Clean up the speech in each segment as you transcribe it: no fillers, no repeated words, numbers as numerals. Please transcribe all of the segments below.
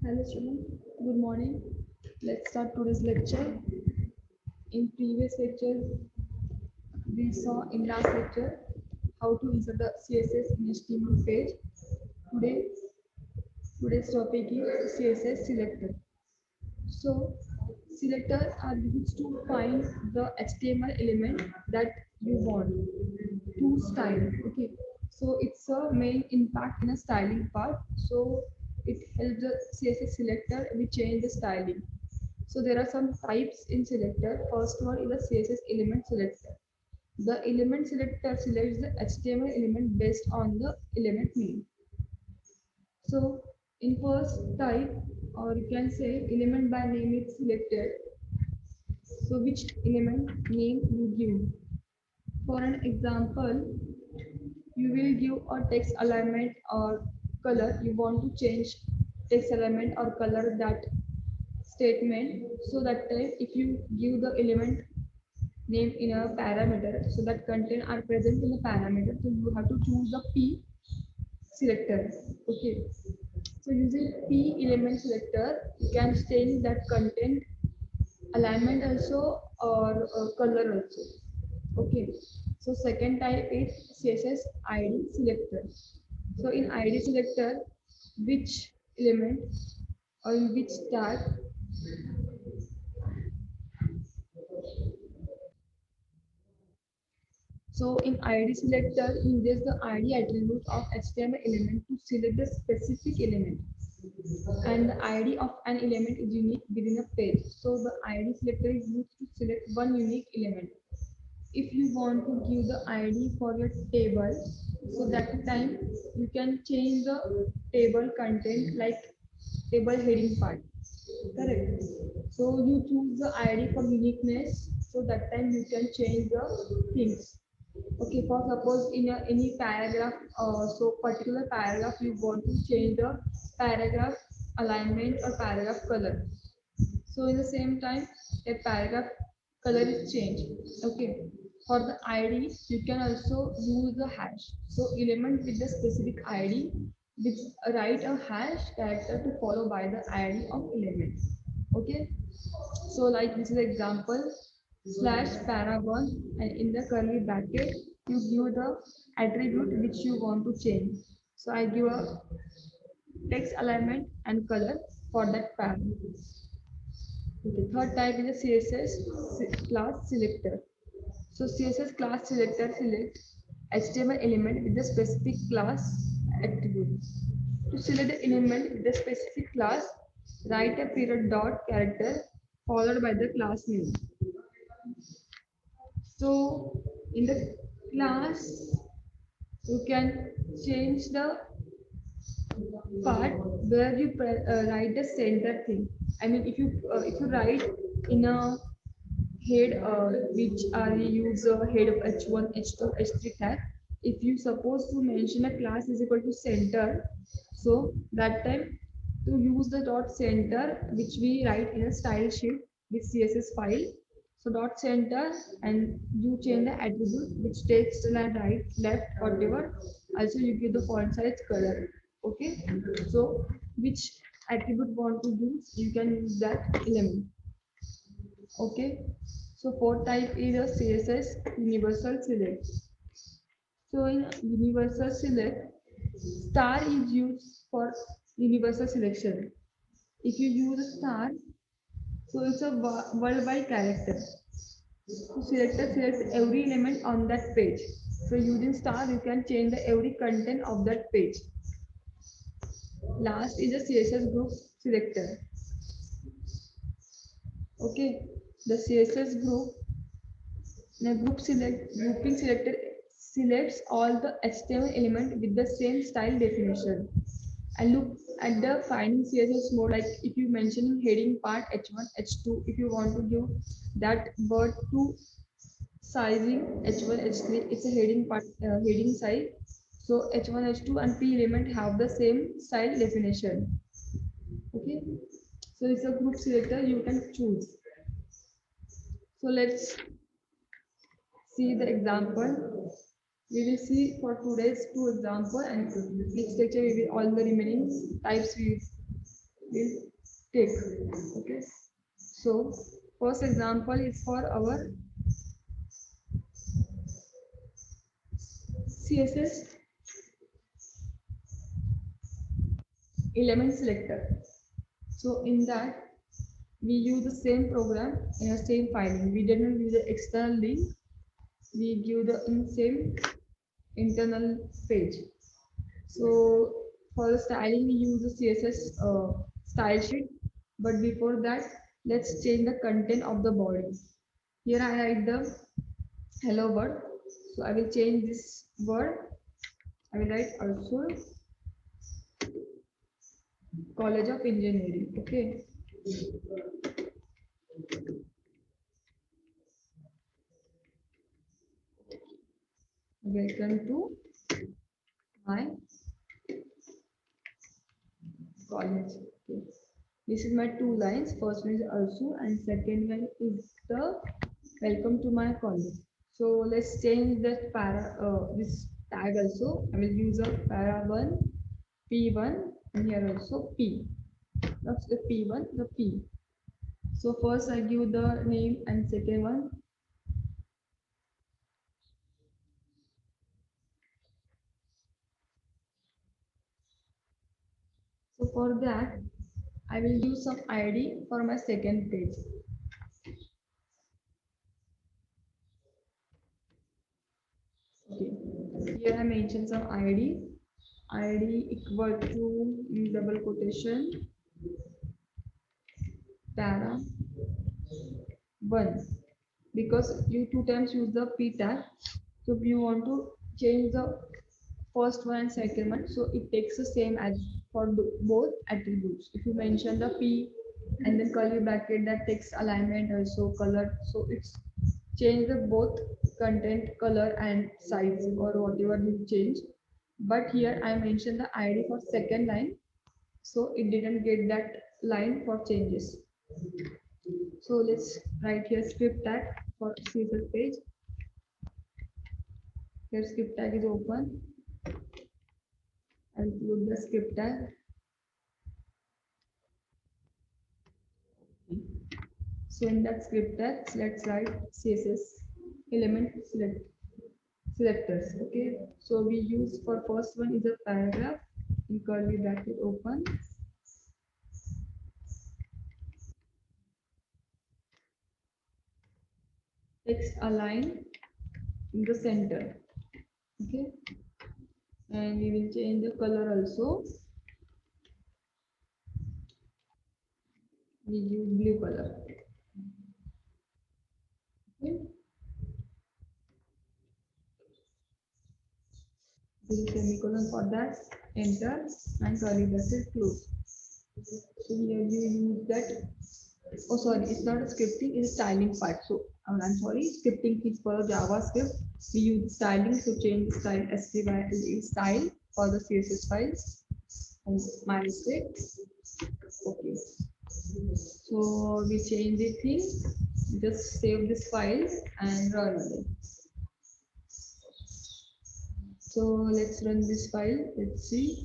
Hello students, good morning. Let's start today's lecture. In previous lecture, we saw in last lecture how to insert the CSS in HTML page. Today, today's topic is CSS selector. So, selectors are used to find the HTML element that you want to style. Okay, so it's a main impact in a styling part. So it helps the CSS selector we change the styling. So there are some types in selector. First one is the CSS element selector. The element selector selects the HTML element based on the element name. So in first type, or you can say element by name is selected. So which element name you give? For an example, you will give a text alignment or color. You want to change text alignment or color that statement. So that time if you give the element name in a parameter, so that content are present in the parameter, so you have to choose the P selector. Okay, so using P element selector, you can change that content alignment also or color also. Okay, so second type is CSS ID selector. So in ID selector, which element or in which tag, so in ID selector uses the ID attribute of HTML element to select the specific element, and the ID of an element is unique within a page. So the ID selector is used to select one unique element. If you want to give the ID for your table, so that time you can change the table content like table heading part. Correct. So you choose the ID for uniqueness. So that time you can change the things. Okay, for suppose in any paragraph, so particular paragraph you want to change the paragraph alignment or paragraph color. So in the same time, a paragraph color is changed. Okay. For the ID, you can also use the hash. So element with the specific ID, which write a hash character to follow by the ID of element. Okay. So like this is example slash paragon, and in the curly bracket you give the attribute which you want to change. So I give a text alignment and color for that paragraph. Okay, third type is a CSS class selector. So CSS class selector selects HTML element with the specific class attribute. To select the element with the specific class, write a period dot character followed by the class name. So in the class, you can change the part where you write the center thing. I mean, if you write in a head which are use head of h1, h2, h3 tag. If you suppose to mention a class is equal to center, so that time to use the dot center which we write in a style sheet with CSS file. So dot center, and you change the attribute which takes like right, left, whatever. Also you give the font size, color. Okay. So which attribute want to use, you can use that element. Okay, so fourth type is a CSS universal select. So in universal select, star is used for universal selection. If you use a star, so it's a worldwide character. So selector selects every element on that page. So using star, you can change the every content of that page. Last is a CSS group selector. Okay, the CSS group, the grouping selector selects all the HTML element with the same style definition. And look at the finding CSS mode, like if you mentioning heading part h1, h2, if you want to give that word to sizing h1, h3, it's a heading part, heading size. So h1, h2 and p element have the same style definition. Okay, so it's a group selector you can choose. So let's see the example. We will see for today's two example, and next lecture we will all the remaining types we will take. Okay, so first example is for our CSS element selector. So in that we use the same program in the same filing. We didn't use the external link. We give the same internal page. So for the styling, we use the CSS style sheet. But before that, let's change the content of the body. Here I write the hello world. So I will change this word. I will write also College of Engineering. Okay. Welcome to my college. Okay. This is my two lines. First one is also, and second one is the welcome to my college. So let's change that this tag also. I will use a para one, P1, and here also P. That's the P1, the P. So first I give the name and second one. So for that, I will use some ID for my second page. Okay. Here I mention some ID. ID equal to double quotation para 1 because you two times use the p tag. So if you want to change the first one and second one, so it takes the same as for both attributes. If you mention the p and then curly bracket, that takes alignment also color, so it's change the both content color and size or whatever you change. But here I mentioned the id for second line, so it didn't get that line for changes. So let's write here script tag for CSS page. Here script tag is open. I'll include the script tag. So in that script tag, let's write CSS element selectors. Okay. So we use for first one is a paragraph in curly bracket open. Text align in the center. Okay. And we will change the color also. We use blue color. Okay. This is semicolon for that. Enter and curly bracket close. So here you use that. Oh, sorry, it's not a scripting, it's a styling part. So I'm sorry, scripting is for JavaScript. We use styling to change the style style for the CSS files. And my mistake. Okay. So we change the thing. Just save this file and run it. So let's run this file. Let's see.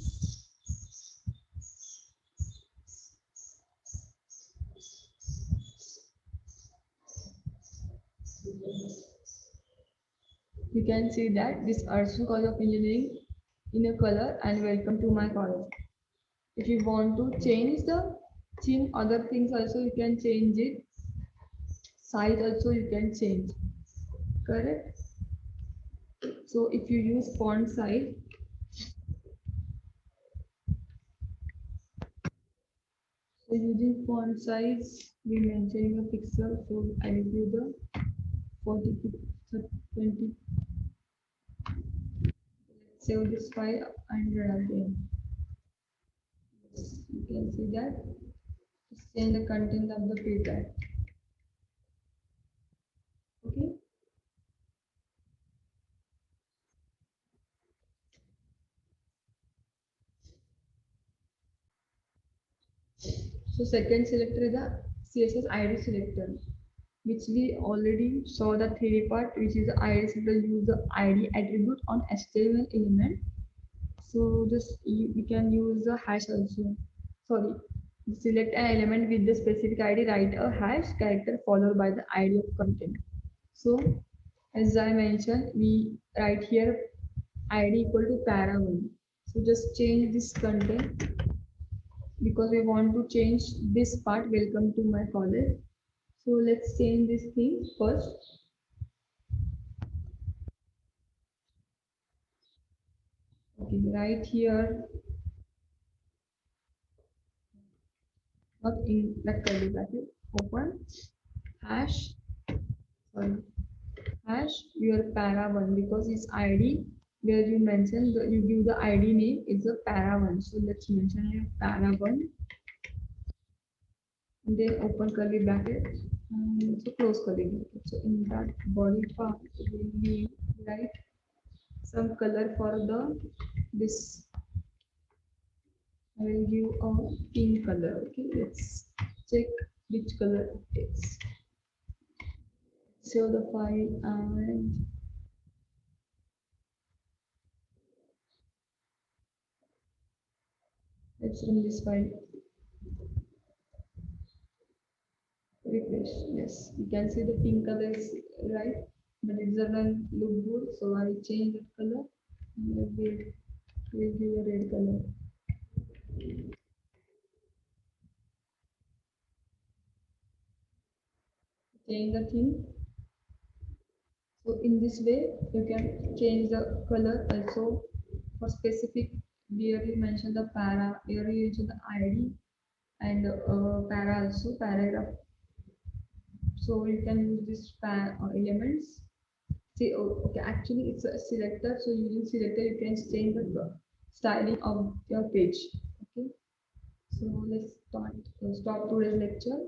You can see that this Asst College of Engineering in a color and welcome to my college. If you want to change the theme, other things also you can change it. Size also you can change. Correct? So if you use font size, so using font size, we mentioning a pixel. So I will do the 40 to 20. Save this file and run again. You can see that. Change the content of the paper. Okay. So second selector is the CSS ID selector, which we already saw the theory part, which is the ID selector use the ID attribute on HTML element. So just we can use the hash also. Sorry, Select an element with the specific ID, write a hash character followed by the ID of content. So as I mentioned, we write here ID equal to para1. So just change this content because we want to change this part, welcome to my college. So let's change this thing first. Okay, right here, not in that curly bracket, open hash, sorry, hash your para1 because it's ID where you mention you give the ID name is a para1. So let's mention a para1 and then open curly bracket. So close curly bracket. So in that body part, we will write some color for the this. I will give a pink color. Okay, let's check which color it is. Save the file and let's run this file. Refresh. Yes, you can see the pink color is right, but it doesn't look good. So I will change that color. We'll give a red color. Change the theme. So in this way, you can change the color also for specific. Here you mention the para. Here you mention the ID and para also paragraph. So you can use this elements. See, oh, okay, actually it's a selector. So using selector, you can change the styling of your page. Okay. So let's stop today's lecture.